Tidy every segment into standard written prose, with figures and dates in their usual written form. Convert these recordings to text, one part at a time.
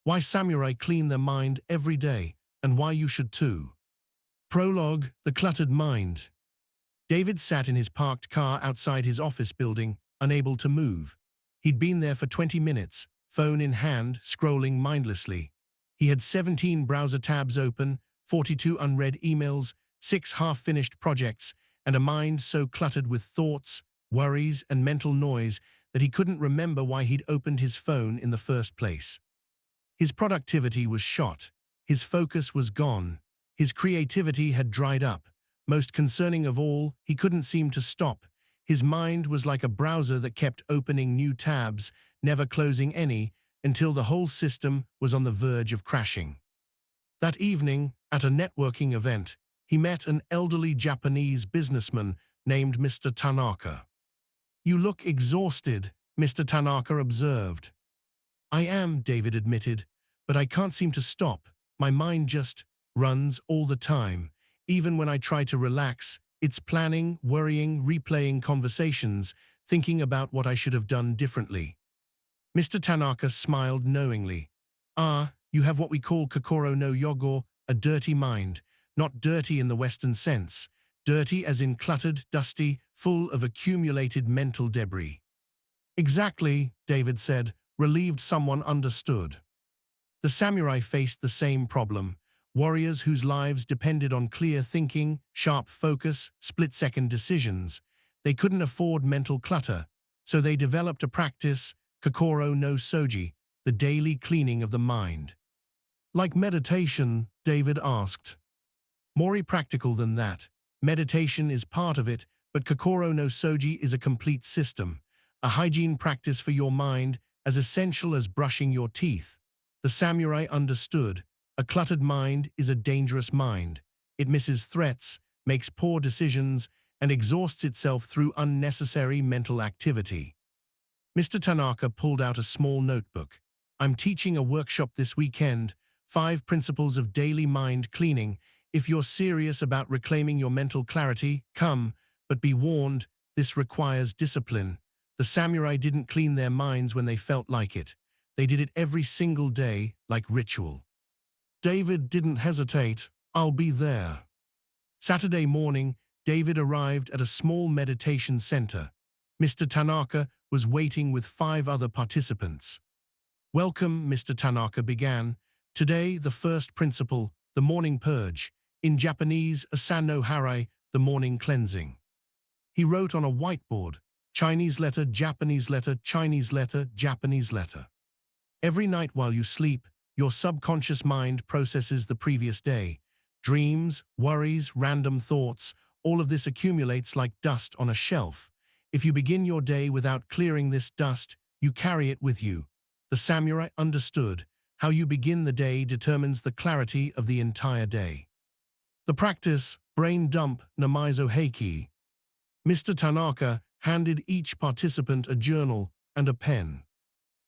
Why samurai clean their mind every day, and why you should too. Prologue: The Cluttered Mind. David sat in his parked car outside his office building, unable to move. He'd been there for 20 minutes, phone in hand, scrolling mindlessly. He had 17 browser tabs open, 42 unread emails, 6 half-finished projects, and a mind so cluttered with thoughts, worries, and mental noise that he couldn't remember why he'd opened his phone in the first place. His productivity was shot. His focus was gone. His creativity had dried up. Most concerning of all, he couldn't seem to stop. His mind was like a browser that kept opening new tabs, never closing any, until the whole system was on the verge of crashing. That evening, at a networking event, he met an elderly Japanese businessman named Mr. Tanaka. "You look exhausted," Mr. Tanaka observed. "I am," David admitted, "but I can't seem to stop. My mind just runs all the time. Even when I try to relax, it's planning, worrying, replaying conversations, thinking about what I should have done differently." Mr. Tanaka smiled knowingly. "Ah, you have what we call kokoro no yogo, a dirty mind. Not dirty in the Western sense. Dirty as in cluttered, dusty, full of accumulated mental debris." "Exactly," David said, relieved someone understood. The samurai faced the same problem. Warriors whose lives depended on clear thinking, sharp focus, split-second decisions. They couldn't afford mental clutter, so they developed a practice, kokoro no soji, the daily cleaning of the mind. "Like meditation?" David asked. "More practical than that. Meditation is part of it, but kokoro no soji is a complete system, a hygiene practice for your mind as essential as brushing your teeth." The samurai understood. A cluttered mind is a dangerous mind. It misses threats, makes poor decisions, and exhausts itself through unnecessary mental activity. Mr. Tanaka pulled out a small notebook. "I'm teaching a workshop this weekend, 5 Principles of Daily Mind Cleaning. If you're serious about reclaiming your mental clarity, come, but be warned, this requires discipline." The samurai didn't clean their minds when they felt like it. They did it every single day, like ritual. David didn't hesitate. "I'll be there." Saturday morning, David arrived at a small meditation center. Mr. Tanaka was waiting with 5 other participants. "Welcome," Mr. Tanaka began. "Today, the first principle, the morning purge. In Japanese, asan no harai, the morning cleansing." He wrote on a whiteboard, Chinese letter, Japanese letter, Chinese letter, Japanese letter. "Every night while you sleep, your subconscious mind processes the previous day. Dreams, worries, random thoughts, all of this accumulates like dust on a shelf. If you begin your day without clearing this dust, you carry it with you." The samurai understood. How you begin the day determines the clarity of the entire day. The practice, brain dump, namizo heiki. Mr. Tanaka handed each participant a journal and a pen.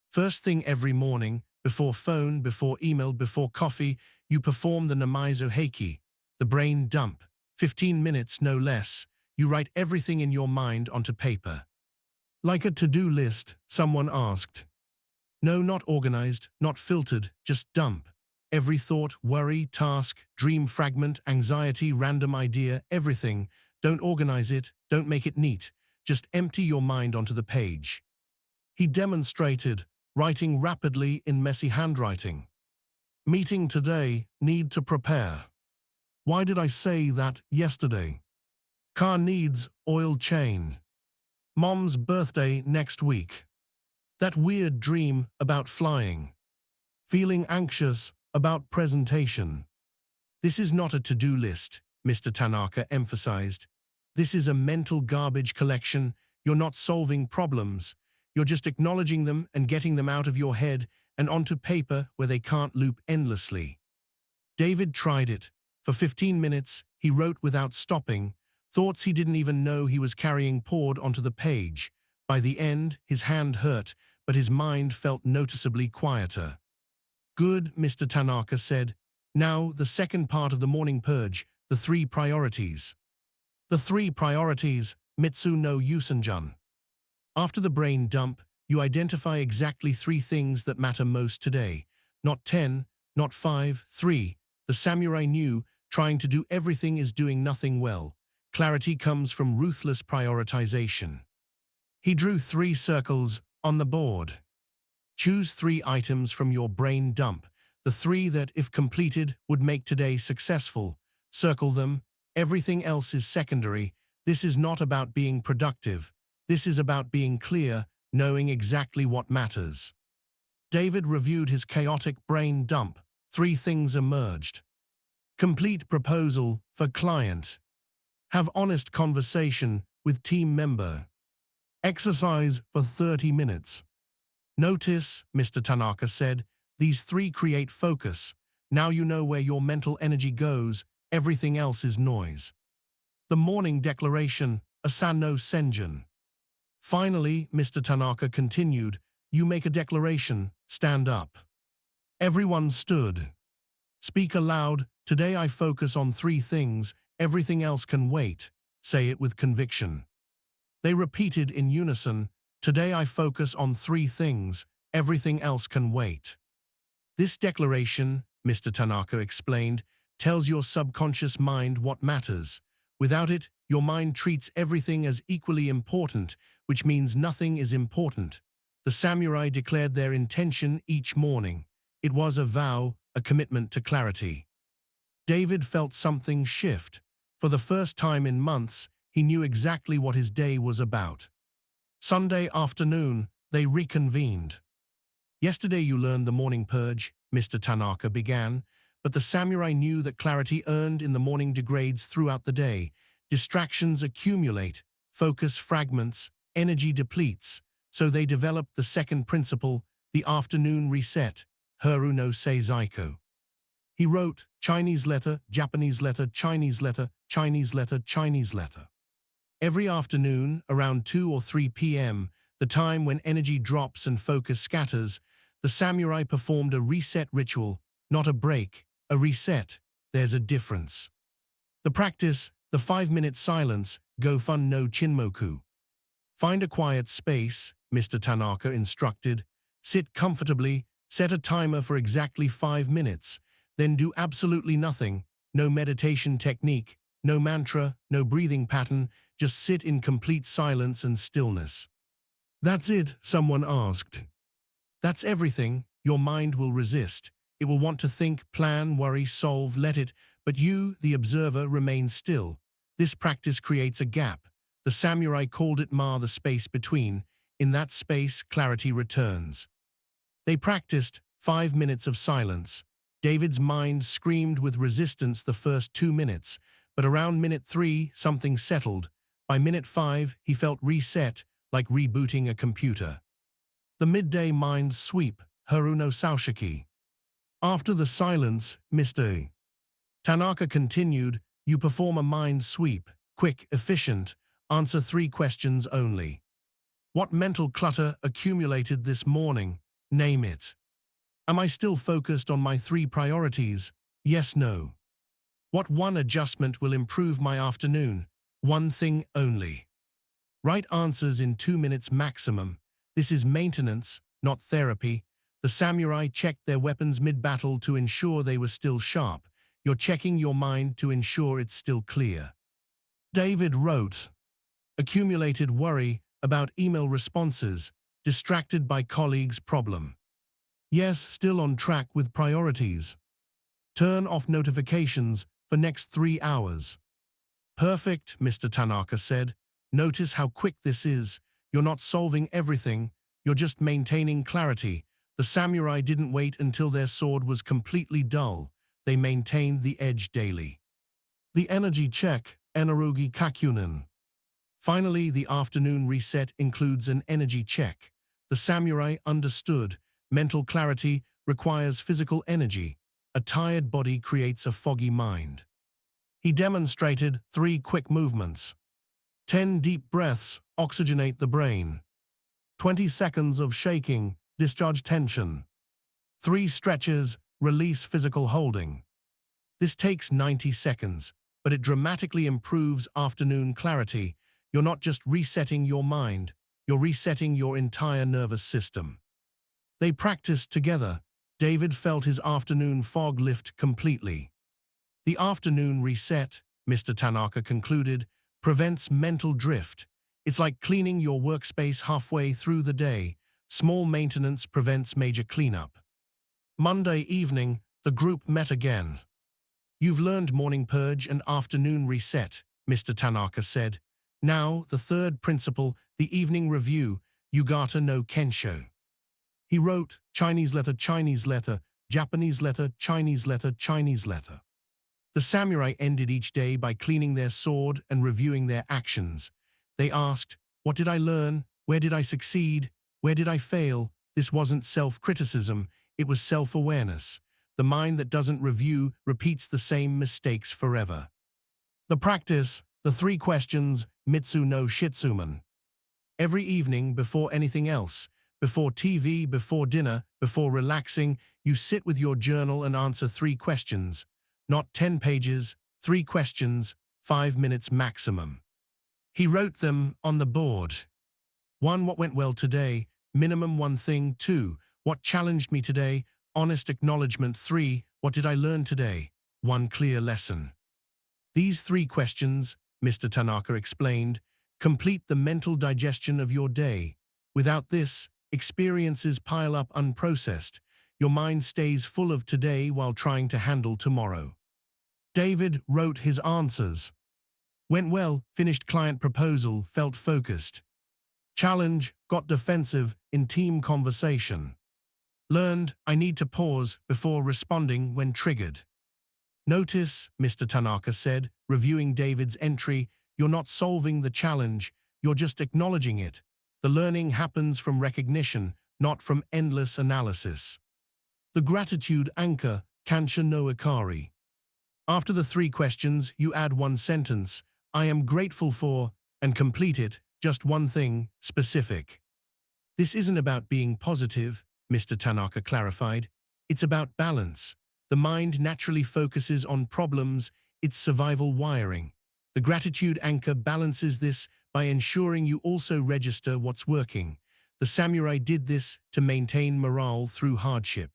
"First thing every morning, before phone, before email, before coffee, you perform the namizo heiki, the brain dump. 15 minutes, no less. You write everything in your mind onto paper." "Like a to-do list?" someone asked. "No, not organized, not filtered, just dump. Every thought, worry, task, dream fragment, anxiety, random idea, everything. Don't organize it, don't make it neat. Just empty your mind onto the page." He demonstrated, writing rapidly in messy handwriting. "Meeting today, need to prepare. Why did I say that yesterday? Car needs oil change. Mom's birthday next week. That weird dream about flying. Feeling anxious about presentation." "This is not a to-do list," Mr. Tanaka emphasized. "This is a mental garbage collection. You're not solving problems. You're just acknowledging them and getting them out of your head and onto paper where they can't loop endlessly." David tried it. For 15 minutes, he wrote without stopping. Thoughts he didn't even know he was carrying poured onto the page. By the end, his hand hurt, but his mind felt noticeably quieter. "Good," Mr. Tanaka said. "Now, the second part of the morning purge, the 3 priorities." The 3 priorities, Mitsu no Yusenjun. After the brain dump, you identify exactly 3 things that matter most today. not 10, not 5, 3. The samurai knew trying to do everything is doing nothing well. Clarity comes from ruthless prioritization. He drew 3 circles on the board. Choose 3 items from your brain dump, the 3 that, if completed, would make today successful. Circle them. Everything else is secondary. This is not about being productive. This is about being clear, knowing exactly what matters. David reviewed his chaotic brain dump. 3 things emerged. Complete proposal for client. Have honest conversation with team member. Exercise for 30 minutes. Notice, Mr. Tanaka said, these 3 create focus. Now you know where your mental energy goes. Everything else is noise. The morning declaration, Asano Senjin. Finally, Mr. Tanaka continued, you make a declaration, stand up. Everyone stood. Speak aloud, today I focus on 3 things, everything else can wait. Say it with conviction. They repeated in unison, today I focus on 3 things, everything else can wait. This declaration, Mr. Tanaka explained, tells your subconscious mind what matters. Without it, your mind treats everything as equally important, which means nothing is important. The samurai declared their intention each morning. It was a vow, a commitment to clarity. David felt something shift. For the first time in months, he knew exactly what his day was about. Sunday afternoon, they reconvened. Yesterday you learned the morning purge, Mr. Tanaka began, but the samurai knew that clarity earned in the morning degrades throughout the day. Distractions accumulate, focus fragments, energy depletes, so they developed the second principle, the afternoon reset, Haru no Seizaiko. He wrote Chinese letter, Japanese letter, Chinese letter, Chinese letter, Chinese letter. Every afternoon, around 2 or 3 p.m., the time when energy drops and focus scatters, the samurai performed a reset ritual, not a break, a reset. There's a difference. The practice, the 5-minute silence, Gofun no Chinmoku. Find a quiet space, Mr. Tanaka instructed. Sit comfortably, set a timer for exactly 5 minutes, then do absolutely nothing, no meditation technique, no mantra, no breathing pattern, just sit in complete silence and stillness. That's it, someone asked. That's everything. Your mind will resist. It will want to think, plan, worry, solve, let it, but you, the observer, remain still. This practice creates a gap. The samurai called it ma, the space between. In that space, clarity returns. They practiced 5 minutes of silence. David's mind screamed with resistance the first 2 minutes, but around minute 3, something settled. By minute 5, he felt reset, like rebooting a computer. The midday mind sweep, Haru no Saoshiki. After the silence, Mr. Tanaka continued, you perform a mind sweep, quick, efficient, answer 3 questions only. What mental clutter accumulated this morning? Name it. Am I still focused on my 3 priorities? Yes, no. What 1 adjustment will improve my afternoon? 1 thing only. Write answers in 2 minutes maximum. This is maintenance, not therapy. The samurai checked their weapons mid-battle to ensure they were still sharp. You're checking your mind to ensure it's still clear. David wrote, accumulated worry about email responses, distracted by colleagues' problem. Yes, still on track with priorities. Turn off notifications for next 3 hours. Perfect, Mr. Tanaka said. Notice how quick this is. You're not solving everything, you're just maintaining clarity. The samurai didn't wait until their sword was completely dull. They maintained the edge daily. The energy check, Enerugi Kakunin. Finally, the afternoon reset includes an energy check. The samurai understood. Mental clarity requires physical energy. A tired body creates a foggy mind. He demonstrated 3 quick movements. 10 deep breaths, oxygenate the brain. 20 seconds of shaking, discharge tension. 3 stretches, release physical holding. This takes 90 seconds, but it dramatically improves afternoon clarity. You're not just resetting your mind, you're resetting your entire nervous system. They practiced together. David felt his afternoon fog lift completely. The afternoon reset, Mr. Tanaka concluded, prevents mental drift. It's like cleaning your workspace halfway through the day. Small maintenance prevents major cleanup. Monday evening, the group met again. You've learned morning purge and afternoon reset, Mr. Tanaka said. Now, the third principle, the evening review, Yugata no Kensho. He wrote, Chinese letter, Japanese letter, Chinese letter, Chinese letter. The samurai ended each day by cleaning their sword and reviewing their actions. They asked, what did I learn? Where did I succeed? Where did I fail? This wasn't self-criticism, it was self-awareness. The mind that doesn't review repeats the same mistakes forever. The practice, the 3 questions, Mitsu no Shitsuman. Every evening, before anything else, before TV, before dinner, before relaxing, you sit with your journal and answer 3 questions. Not 10 pages, 3 questions, 5 minutes maximum. He wrote them on the board. 1. What went well today? Minimum 1 thing. 2. What challenged me today? Honest acknowledgement. 3. What did I learn today? 1 clear lesson. These 3 questions, Mr. Tanaka explained, complete the mental digestion of your day. Without this, experiences pile up unprocessed. Your mind stays full of today while trying to handle tomorrow. David wrote his answers. Went well, finished client proposal, felt focused. Challenge, got defensive in team conversation. Learned, I need to pause before responding when triggered. Notice, Mr. Tanaka said, reviewing David's entry, you're not solving the challenge, you're just acknowledging it. The learning happens from recognition, not from endless analysis. The gratitude anchor, Kansha no Ikari. After the 3 questions, you add 1 sentence, I am grateful for, and complete it, just 1 thing, specific. This isn't about being positive, Mr. Tanaka clarified. It's about balance. The mind naturally focuses on problems, its survival wiring. The gratitude anchor balances this by ensuring you also register what's working. The samurai did this to maintain morale through hardship.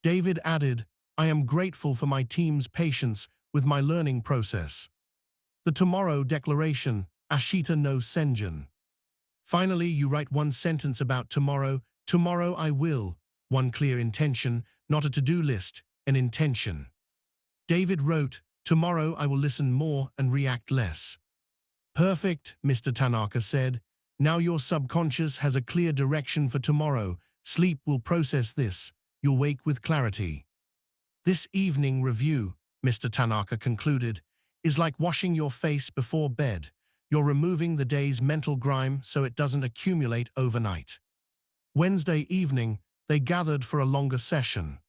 David added, I am grateful for my team's patience with my learning process. The tomorrow declaration, Ashita no Senjin. Finally, you write 1 sentence about tomorrow. Tomorrow I will. 1 clear intention, not a to-do list, an intention. David wrote, tomorrow I will listen more and react less. Perfect, Mr. Tanaka said. Now your subconscious has a clear direction for tomorrow. Sleep will process this. You'll wake with clarity. This evening review, Mr. Tanaka concluded, is like washing your face before bed. You're removing the day's mental grime so it doesn't accumulate overnight. Wednesday evening, they gathered for a longer session.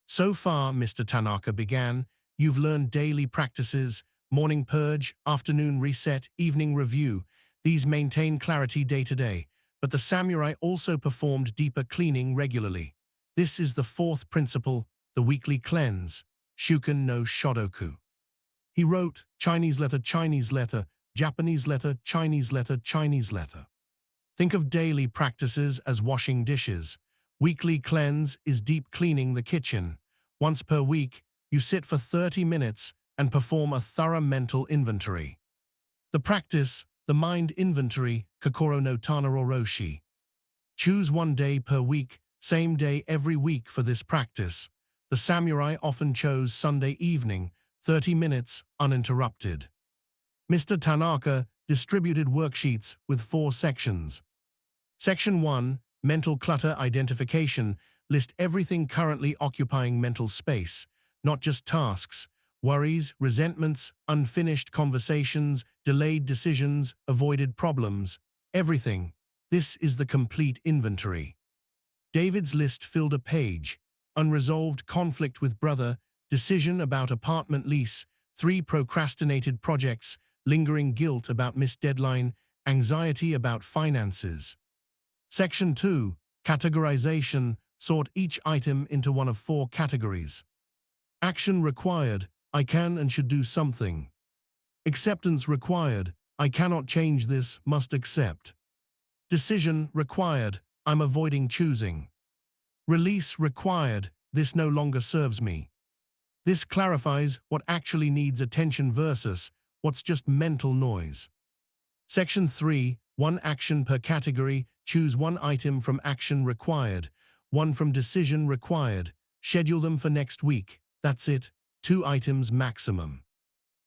So far, Mr. Tanaka began, you've learned daily practices, morning purge, afternoon reset, evening review. These maintain clarity day to day, but the samurai also performed deeper cleaning regularly. This is the 4th principle, the weekly cleanse, Shuken no Shodoku. He wrote, Chinese letter, Japanese letter, Chinese letter, Chinese letter. Think of daily practices as washing dishes. Weekly cleanse is deep cleaning the kitchen. Once per week, you sit for 30 minutes and perform a thorough mental inventory. The practice, the mind inventory, Kokoro no Tanaroroshi. Choose 1 day per week, same day every week for this practice. The samurai often chose Sunday evening, 30 minutes, uninterrupted. Mr. Tanaka distributed worksheets with 4 sections. Section 1, Mental Clutter Identification, list everything currently occupying mental space, not just tasks, worries, resentments, unfinished conversations, delayed decisions, avoided problems, everything. This is the complete inventory. David's list filled a page. Unresolved conflict with brother, decision about apartment lease, 3 procrastinated projects, lingering guilt about missed deadline, anxiety about finances. Section 2, Categorization, sort each item into one of 4 categories. Action required, I can and should do something. Acceptance required, I cannot change this, must accept. Decision required, I'm avoiding choosing. Release required. This no longer serves me. This clarifies what actually needs attention versus what's just mental noise. Section 3. One action per category. Choose one item from action required, one from decision required. Schedule them for next week. That's it. 2 items maximum.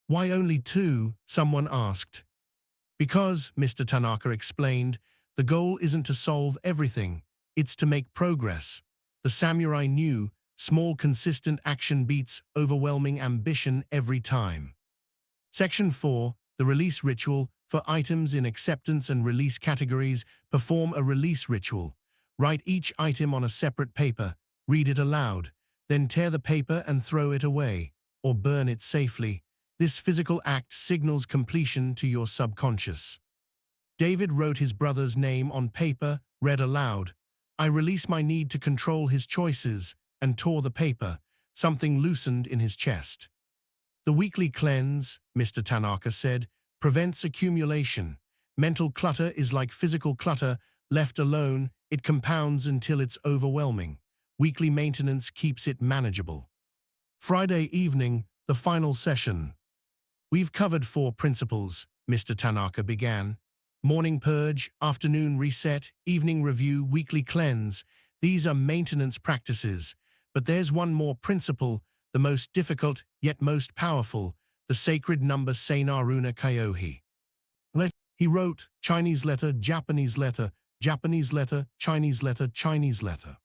Why only 2? Someone asked. Because, Mr. Tanaka explained, the goal isn't to solve everything, it's to make progress. The samurai knew small consistent action beats overwhelming ambition every time. Section 4. The release ritual. For items in acceptance and release categories, perform a release ritual. Write each item on a separate paper, read it aloud, then tear the paper and throw it away, or burn it safely. This physical act signals completion to your subconscious. David wrote his brother's name on paper, read aloud. I release my need to control his choices, and tore the paper. Something loosened in his chest. The weekly cleanse, Mr. Tanaka said, prevents accumulation. Mental clutter is like physical clutter. Left alone, it compounds until it's overwhelming. Weekly maintenance keeps it manageable. Friday evening, the final session. We've covered 4 principles, Mr. Tanaka began. Morning purge, afternoon reset, evening review, weekly cleanse. These are maintenance practices. But there's one more principle, the most difficult yet most powerful, the sacred number Seinaruna Kyohi. He wrote, Chinese letter, Japanese letter, Japanese letter, Chinese letter, Chinese letter.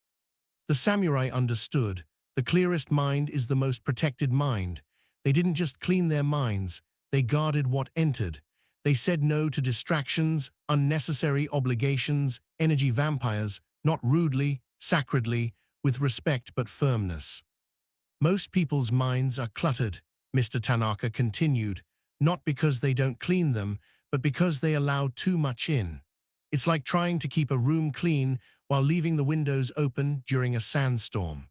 The samurai understood, the clearest mind is the most protected mind. They didn't just clean their minds, they guarded what entered. They said no to distractions, unnecessary obligations, energy vampires, not rudely, sacredly, with respect but firmness. Most people's minds are cluttered, Mr. Tanaka continued, not because they don't clean them, but because they allow too much in. It's like trying to keep a room clean while leaving the windows open during a sandstorm.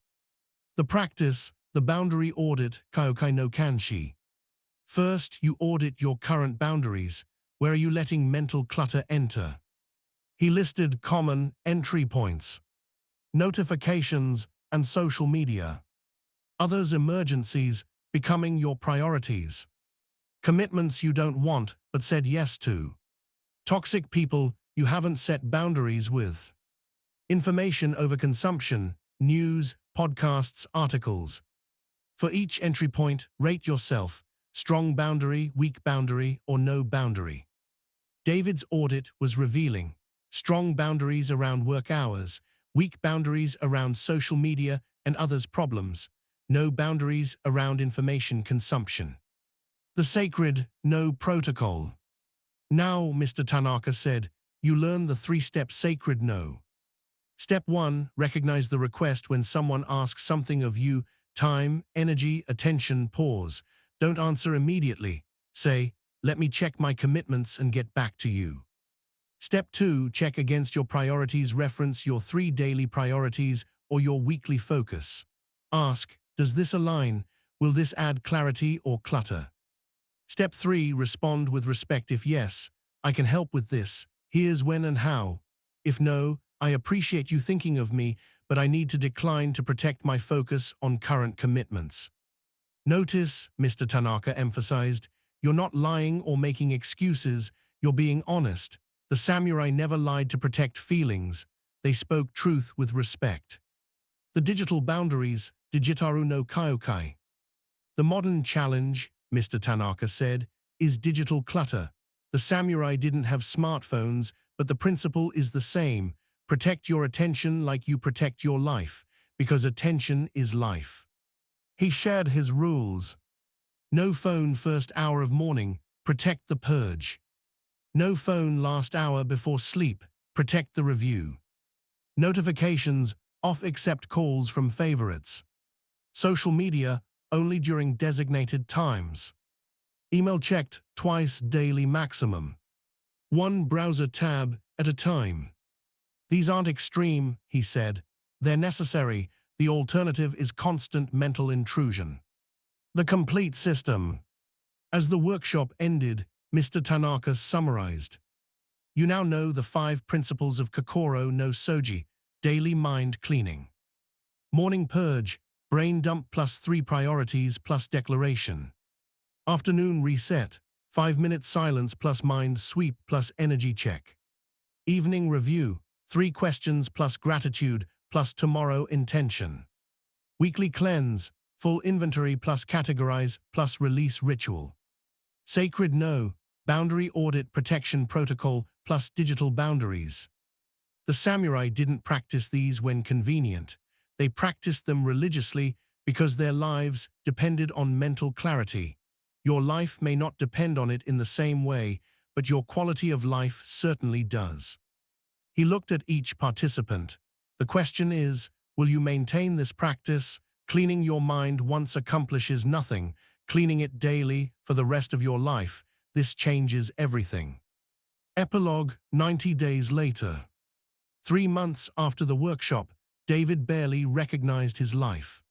The practice, the boundary audit, Kyokai no Kanshi. First, you audit your current boundaries. Where are you letting mental clutter enter? He listed common entry points, notifications, and social media. Others, emergencies, becoming your priorities. Commitments you don't want but said yes to. Toxic people you haven't set boundaries with. Information overconsumption, news, podcasts, articles. For each entry point, rate yourself, strong boundary, weak boundary, or no boundary. David's audit was revealing. Strong boundaries around work hours, weak boundaries around social media and others' problems, no boundaries around information consumption. The sacred no protocol. Now, Mr. Tanaka said, you learn the 3-step sacred no. Step 1, recognize the request when someone asks something of you, time, energy, attention, pause. Don't answer immediately. Say, let me check my commitments and get back to you. Step 2, check against your priorities. Reference your 3 daily priorities or your weekly focus. Ask, does this align? Will this add clarity or clutter? Step 3, respond with respect. If yes, I can help with this. Here's when and how. If no, I appreciate you thinking of me, but I need to decline to protect my focus on current commitments. Notice, Mr. Tanaka emphasized, you're not lying or making excuses, you're being honest. The samurai never lied to protect feelings. They spoke truth with respect. The digital boundaries, Digitaru no Kyokai. The modern challenge, Mr. Tanaka said, is digital clutter. The samurai didn't have smartphones, but the principle is the same. Protect your attention like you protect your life, because attention is life. He shared his rules. No phone first hour of morning, protect the purge. No phone last hour before sleep, protect the review. Notifications off except calls from favorites. Social media only during designated times. Email checked twice daily maximum. 1 browser tab at a time. These aren't extreme, he said. They're necessary. The alternative is constant mental intrusion. The complete system. As the workshop ended, Mr. Tanaka summarized. You now know the 5 principles of Kokoro no Soji, daily mind cleaning. Morning purge, brain dump plus 3 priorities plus declaration. Afternoon reset, 5-minute silence plus mind sweep plus energy check. Evening review, 3 questions plus gratitude plus tomorrow intention. Weekly cleanse, full inventory plus categorize plus release ritual. Sacred no, boundary audit protection protocol plus digital boundaries. The samurai didn't practice these when convenient. They practiced them religiously because their lives depended on mental clarity. Your life may not depend on it in the same way, but your quality of life certainly does. He looked at each participant. The question is, will you maintain this practice? Cleaning your mind once accomplishes nothing. Cleaning it daily for the rest of your life, this changes everything. Epilogue, 90 days later. 3 months after the workshop, David barely recognized his life.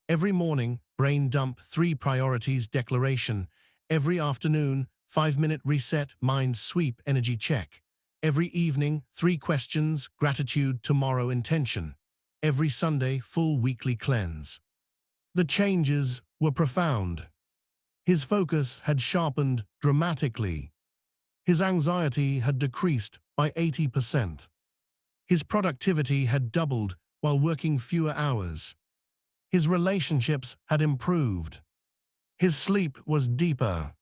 Every morning, brain dump, 3 priorities declaration. Every afternoon, 5-minute reset, mind sweep, energy check. Every evening, 3 questions, gratitude, tomorrow intention. Every Sunday, full weekly cleanse. The changes were profound. His focus had sharpened dramatically. His anxiety had decreased by 80%. His productivity had doubled while working fewer hours. His relationships had improved. His sleep was deeper.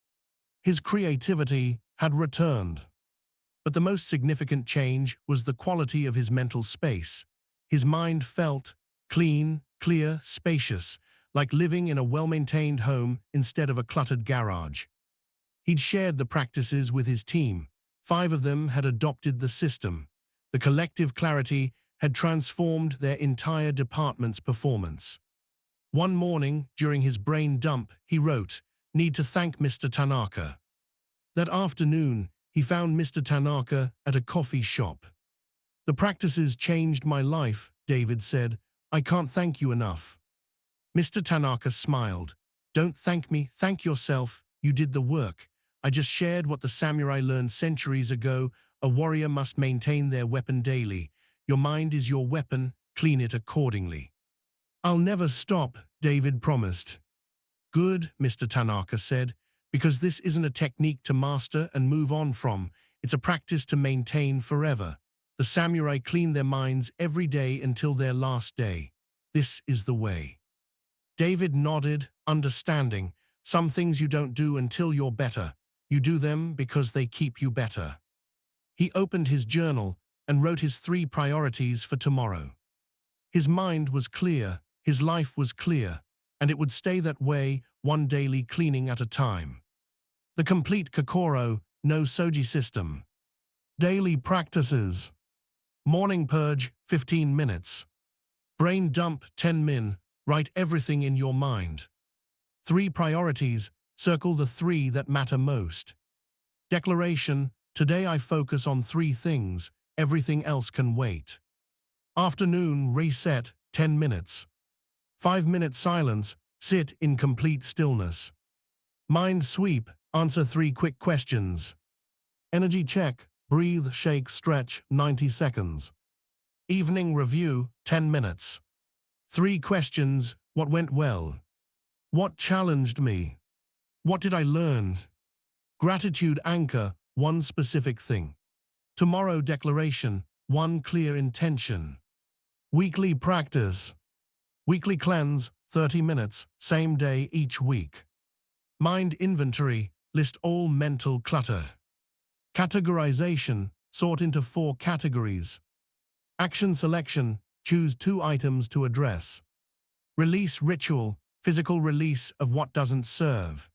His creativity had returned. But the most significant change was the quality of his mental space. His mind felt clean, clear, spacious, like living in a well-maintained home instead of a cluttered garage. He'd shared the practices with his team. 5 of them had adopted the system. The collective clarity had transformed their entire department's performance. One morning, during his brain dump, he wrote, "Need to thank Mr. Tanaka." That afternoon, he found Mr. Tanaka at a coffee shop. "The practices changed my life," David said. "I can't thank you enough." Mr. Tanaka smiled. "Don't thank me, thank yourself. You did the work. I just shared what the samurai learned centuries ago. A warrior must maintain their weapon daily. Your mind is your weapon, clean it accordingly." "I'll never stop," David promised. "Good," Mr. Tanaka said, "because this isn't a technique to master and move on from. It's a practice to maintain forever. The samurai clean their minds every day until their last day. This is the way." David nodded, understanding. Some things you don't do until you're better. You do them because they keep you better. He opened his journal and wrote his 3 priorities for tomorrow. His mind was clear, his life was clear, and it would stay that way, one daily cleaning at a time. The complete Kokoro, no Soji system. Daily practices. Morning purge, 15 minutes. Brain dump, 10 min. Write everything in your mind. 3 priorities, circle the 3 that matter most. Declaration, today I focus on 3 things, everything else can wait. Afternoon reset, 10 minutes. 5-minute silence, sit in complete stillness. Mind sweep, answer 3 quick questions. Energy check, breathe, shake, stretch, 90 seconds. Evening review, 10 minutes. 3 questions, what went well? What challenged me? What did I learn? Gratitude anchor, 1 specific thing. Tomorrow declaration, 1 clear intention. Weekly practice. Weekly cleanse, 30 minutes, same day each week. Mind inventory, list all mental clutter. Categorization, sort into 4 categories. Action selection, choose 2 items to address. Release ritual, physical release of what doesn't serve.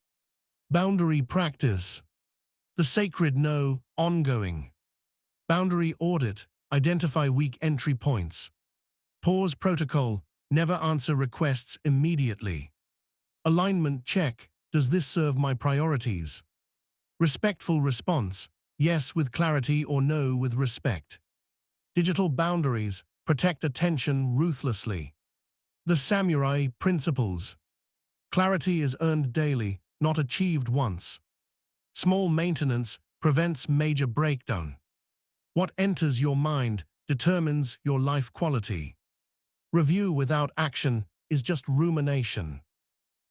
Boundary practice. The sacred no, ongoing. Boundary audit, identify weak entry points. Pause protocol, never answer requests immediately. Alignment check, does this serve my priorities? Respectful response, yes with clarity or no with respect. Digital boundaries, protect attention ruthlessly. The samurai principles. Clarity is earned daily, not achieved once. Small maintenance prevents major breakdown. What enters your mind determines your life quality. Review without action is just rumination.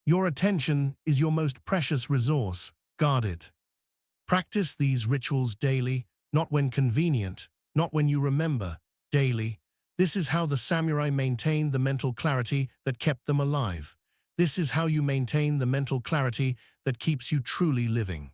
Your attention is your most precious resource. Guard it. Practice these rituals daily, not when convenient, not when you remember, daily. This is how the samurai maintained the mental clarity that kept them alive. This is how you maintain the mental clarity that keeps you truly living.